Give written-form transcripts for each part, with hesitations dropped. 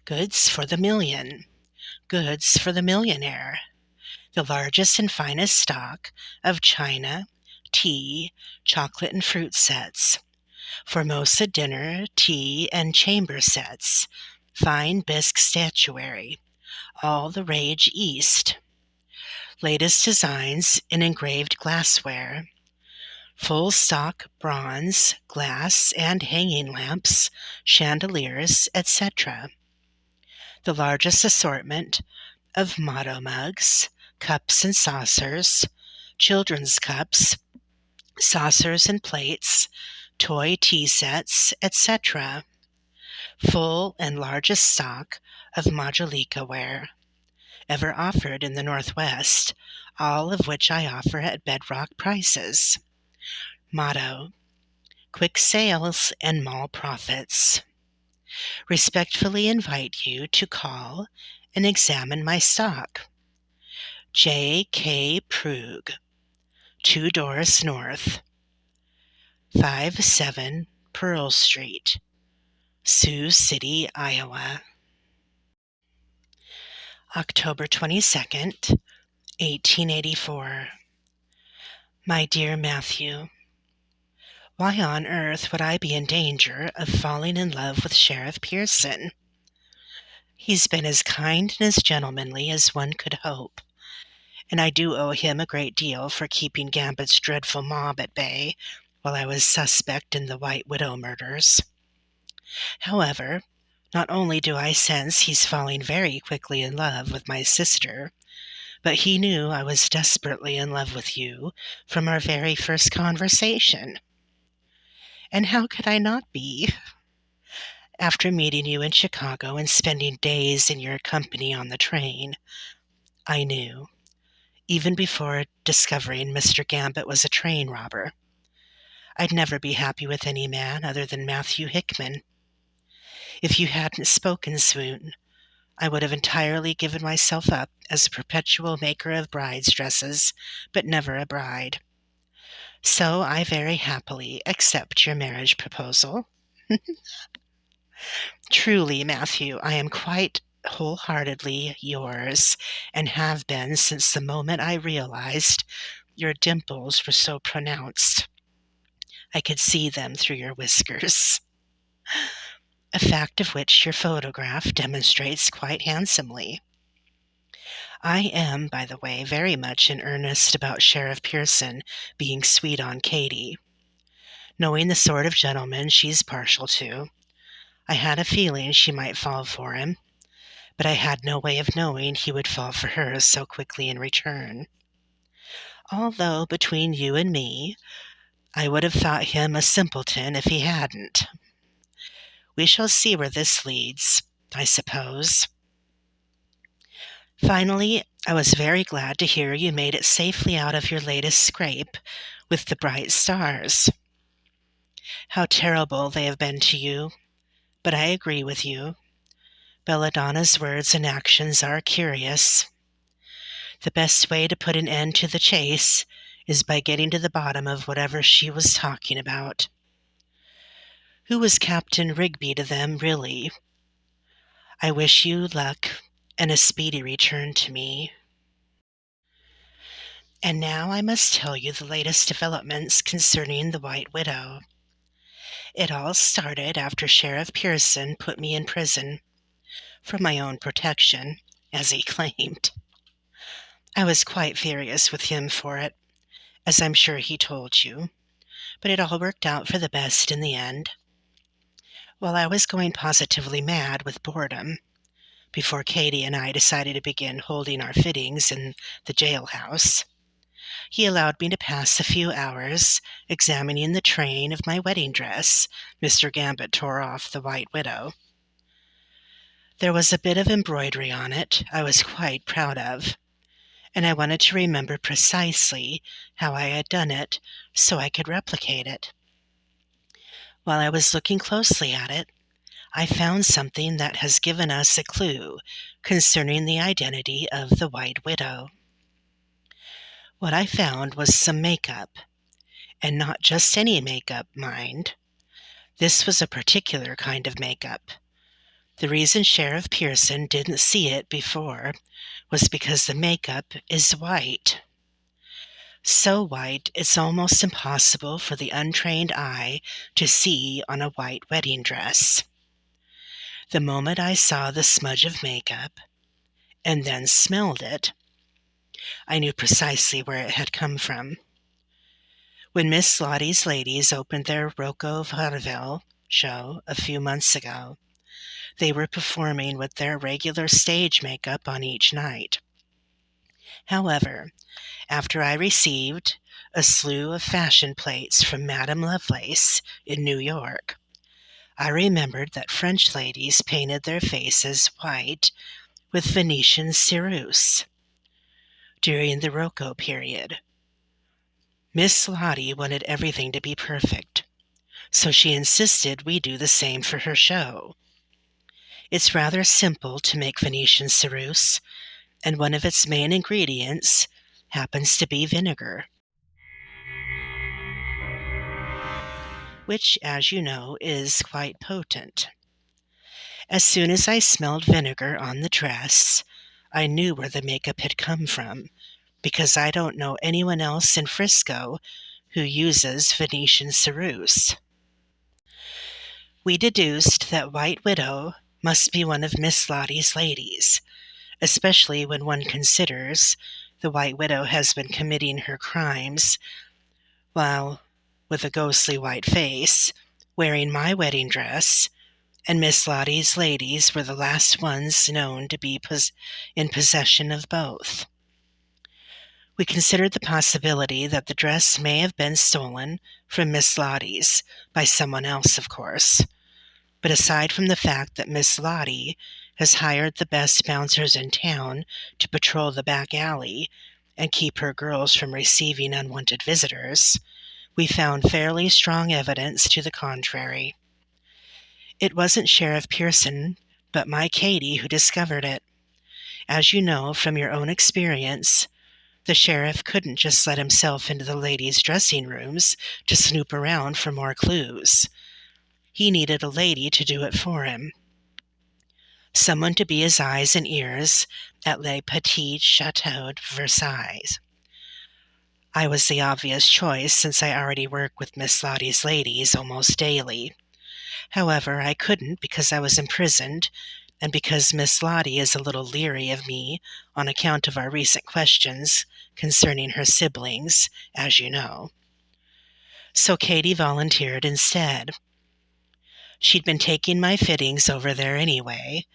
Goods for the million. Goods for the millionaire. The largest and finest stock of china, tea, chocolate and fruit sets. Formosa dinner, tea, and chamber sets. Fine bisque statuary. All the rage east. Latest designs in engraved glassware. Full stock bronze, glass, and hanging lamps, chandeliers, etc. The largest assortment of motto mugs, cups and saucers, children's cups, saucers and plates, toy tea sets, etc. Full and largest stock of Majolica ware ever offered in the Northwest, all of which I offer at bedrock prices. Motto: quick sales and mall profits. Respectfully invite you to call and examine my stock. J. K. Prug, 2 Doors North, 57 Pearl Street, Sioux City, Iowa. October 22nd, 1884. My dear Matthew, why on earth would I be in danger of falling in love with Sheriff Pearson? He's been as kind and as gentlemanly as one could hope, and I do owe him a great deal for keeping Gambit's dreadful mob at bay while I was suspect in the White Widow murders. However, not only do I sense he's falling very quickly in love with my sister, but he knew I was desperately in love with you from our very first conversation. And how could I not be? After meeting you in Chicago and spending days in your company on the train, I knew, even before discovering Mr. Gambit was a train robber, I'd never be happy with any man other than Matthew Hickman. If you hadn't spoken soon, I would have entirely given myself up as a perpetual maker of bride's dresses, but never a bride. So I very happily accept your marriage proposal. Truly, Matthew, I am quite wholeheartedly yours, and have been since the moment I realized your dimples were so pronounced. I could see them through your whiskers, a fact of which your photograph demonstrates quite handsomely. I am, by the way, very much in earnest about Sheriff Pearson being sweet on Katie. Knowing the sort of gentleman she's partial to, I had a feeling she might fall for him, but I had no way of knowing he would fall for her so quickly in return. Although, between you and me, I would have thought him a simpleton if he hadn't. We shall see where this leads, I suppose. Finally, I was very glad to hear you made it safely out of your latest scrape with the bright stars. How terrible they have been to you, but I agree with you. Belladonna's words and actions are curious. The best way to put an end to the chase is by getting to the bottom of whatever she was talking about. Who was Captain Rigby to them, really? I wish you luck and a speedy return to me. And now I must tell you the latest developments concerning the White Widow. It all started after Sheriff Pearson put me in prison, for my own protection, as he claimed. I was quite furious with him for it, as I'm sure he told you, but it all worked out for the best in the end. While I was going positively mad with boredom, before Katie and I decided to begin holding our fittings in the jailhouse, he allowed me to pass a few hours examining the train of my wedding dress Mr. Gambit tore off the White Widow. There was a bit of embroidery on it I was quite proud of, and I wanted to remember precisely how I had done it so I could replicate it. While I was looking closely at it, I found something that has given us a clue concerning the identity of the White Widow. What I found was some makeup, and not just any makeup, mind. This was a particular kind of makeup. The reason Sheriff Pearson didn't see it before was because the makeup is white. So white it's almost impossible for the untrained eye to see on a white wedding dress. The moment I saw the smudge of makeup, and then smelled it, I knew precisely where it had come from. When Miss Lottie's ladies opened their Rocco Vaudeville show a few months ago, they were performing with their regular stage makeup on each night. However, after I received a slew of fashion plates from Madame Lovelace in New York, I remembered that French ladies painted their faces white with Venetian ceruse during the Rococo period. Miss Lottie wanted everything to be perfect, so she insisted we do the same for her show. It's rather simple to make Venetian ceruse, and one of its main ingredients happens to be vinegar, which, as you know, is quite potent. As soon as I smelled vinegar on the dress, I knew where the makeup had come from, because I don't know anyone else in Frisco who uses Venetian ceruse. We deduced that White Widow must be one of Miss Lottie's ladies, especially when one considers the White Widow has been committing her crimes while, with a ghostly white face, wearing my wedding dress, and Miss Lottie's ladies were the last ones known to be in possession of both. We considered the possibility that the dress may have been stolen from Miss Lottie's, by someone else, of course. But aside from the fact that Miss Lottie has hired the best bouncers in town to patrol the back alley and keep her girls from receiving unwanted visitors, we found fairly strong evidence to the contrary. It wasn't Sheriff Pearson, but my Katie who discovered it. As you know from your own experience, the sheriff couldn't just let himself into the ladies' dressing rooms to snoop around for more clues. He needed a lady to do it for him. Someone to be his eyes and ears at Le Petit Chateau de Versailles. I was the obvious choice since I already work with Miss Lottie's ladies almost daily. However, I couldn't because I was imprisoned, and because Miss Lottie is a little leery of me on account of our recent questions concerning her siblings, as you know. So Katie volunteered instead. She'd been taking my fittings over there anyway,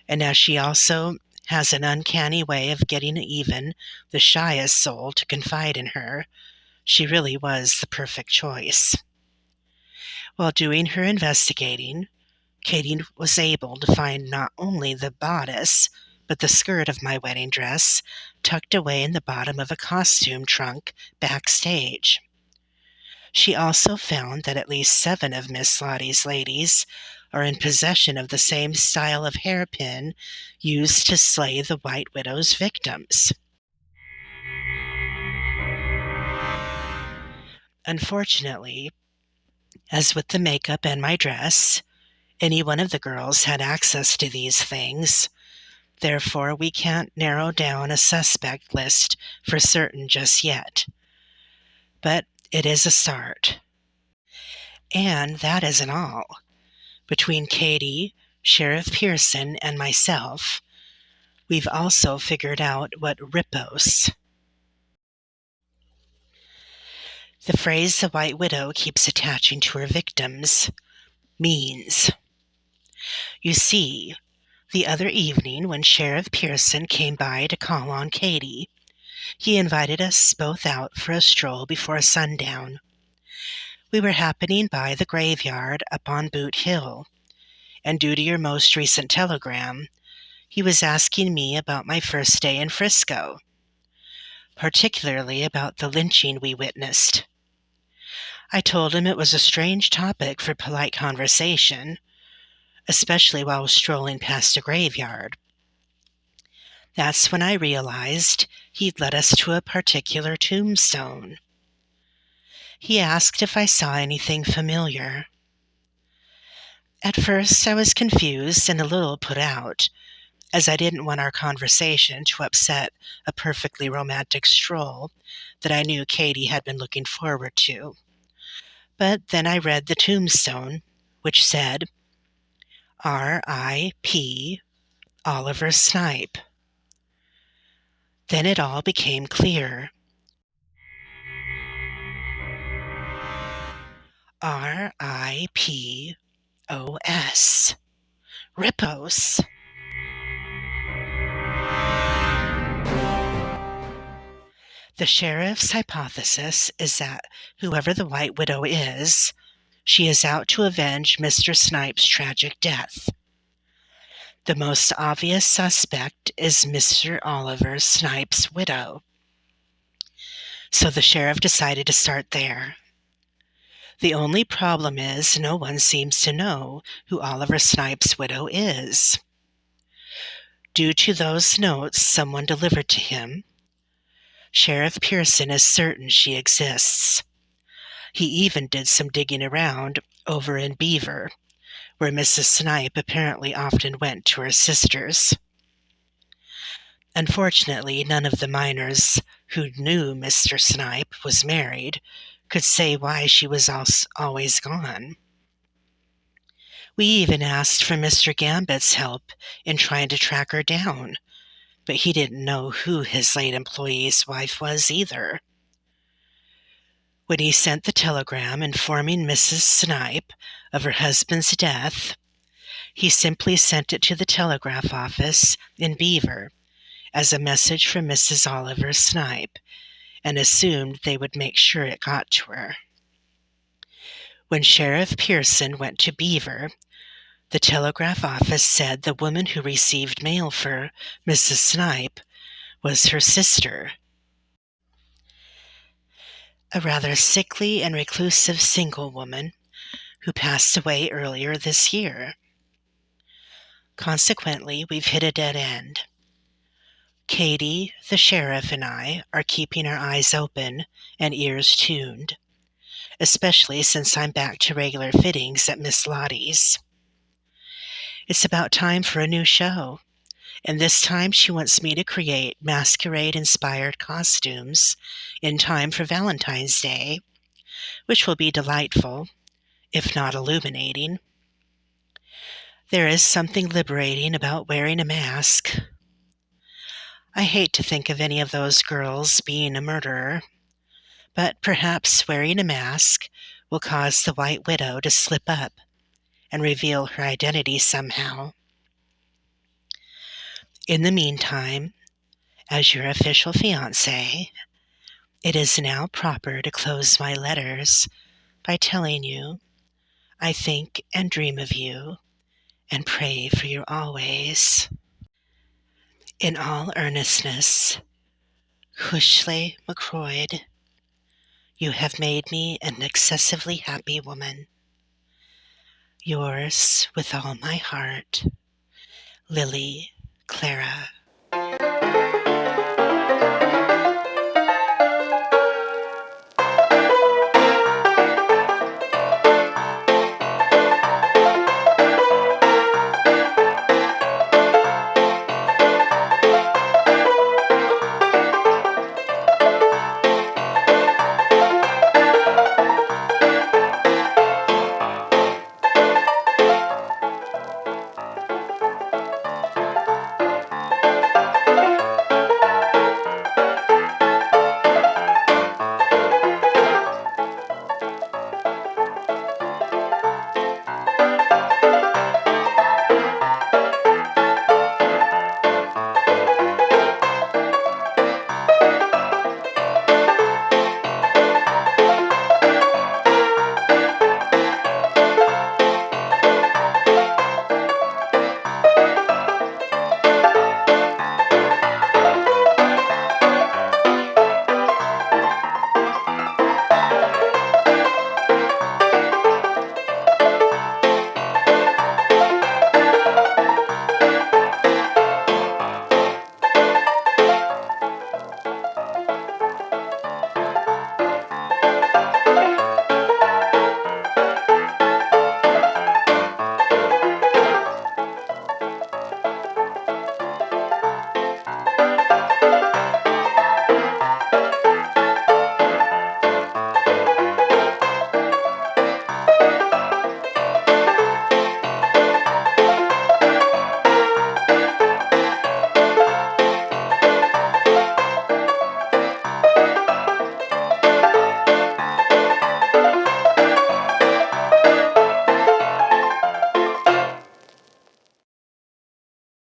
and as she also has an uncanny way of getting even the shyest soul to confide in her, she really was the perfect choice. While doing her investigating, Katie was able to find not only the bodice, but the skirt of my wedding dress tucked away in the bottom of a costume trunk backstage. She also found that at least 7 of Miss Lottie's ladies are in possession of the same style of hairpin used to slay the White Widow's victims. Unfortunately, as with the makeup and my dress, any one of the girls had access to these things. Therefore, we can't narrow down a suspect list for certain just yet. But it is a start. And that isn't all. Between Katie, Sheriff Pearson, and myself, we've also figured out what rippos, the phrase the White Widow keeps attaching to her victims, means. You see, the other evening when Sheriff Pearson came by to call on Katie, he invited us both out for a stroll before sundown. We were happening by the graveyard up on Boot Hill, and due to your most recent telegram, he was asking me about my first day in Frisco, particularly about the lynching we witnessed. I told him it was a strange topic for polite conversation, especially while strolling past a graveyard. That's when I realized he'd led us to a particular tombstone. He asked if I saw anything familiar. At first I was confused and a little put out, as I didn't want our conversation to upset a perfectly romantic stroll that I knew Katie had been looking forward to. But then I read the tombstone, which said, R.I.P. Oliver Snipe. Then it all became clear. R.I.P.O.S. Ripos. The sheriff's hypothesis is that whoever the White Widow is, she is out to avenge Mr. Snipe's tragic death. The most obvious suspect is Mr. Oliver Snipe's widow. So the sheriff decided to start there. The only problem is no one seems to know who Oliver Snipe's widow is. Due to those notes someone delivered to him, Sheriff Pearson is certain she exists. He even did some digging around over in Beaver, where Mrs. Snipe apparently often went to her sisters. Unfortunately, none of the miners who knew Mr. Snipe was married could say why she was always gone. We even asked for Mr. Gambit's help in trying to track her down, but he didn't know who his late employee's wife was either. When he sent the telegram informing Mrs. Snipe of her husband's death, he simply sent it to the telegraph office in Beaver as a message from Mrs. Oliver Snipe, and assumed they would make sure it got to her. When Sheriff Pearson went to Beaver, the telegraph office said the woman who received mail for Mrs. Snipe was her sister, a rather sickly and reclusive single woman who passed away earlier this year. Consequently, we've hit a dead end. Katie, the sheriff, and I are keeping our eyes open and ears tuned, especially since I'm back to regular fittings at Miss Lottie's. It's about time for a new show, and this time she wants me to create masquerade-inspired costumes in time for Valentine's Day, which will be delightful, if not illuminating. There is something liberating about wearing a mask. I hate to think of any of those girls being a murderer, but perhaps wearing a mask will cause the White Widow to slip up and reveal her identity somehow. In the meantime, as your official fiancé, it is now proper to close my letters by telling you I think and dream of you and pray for you always. In all earnestness, Cushley McCroyd, you have made me an excessively happy woman. Yours with all my heart, Lily Clara.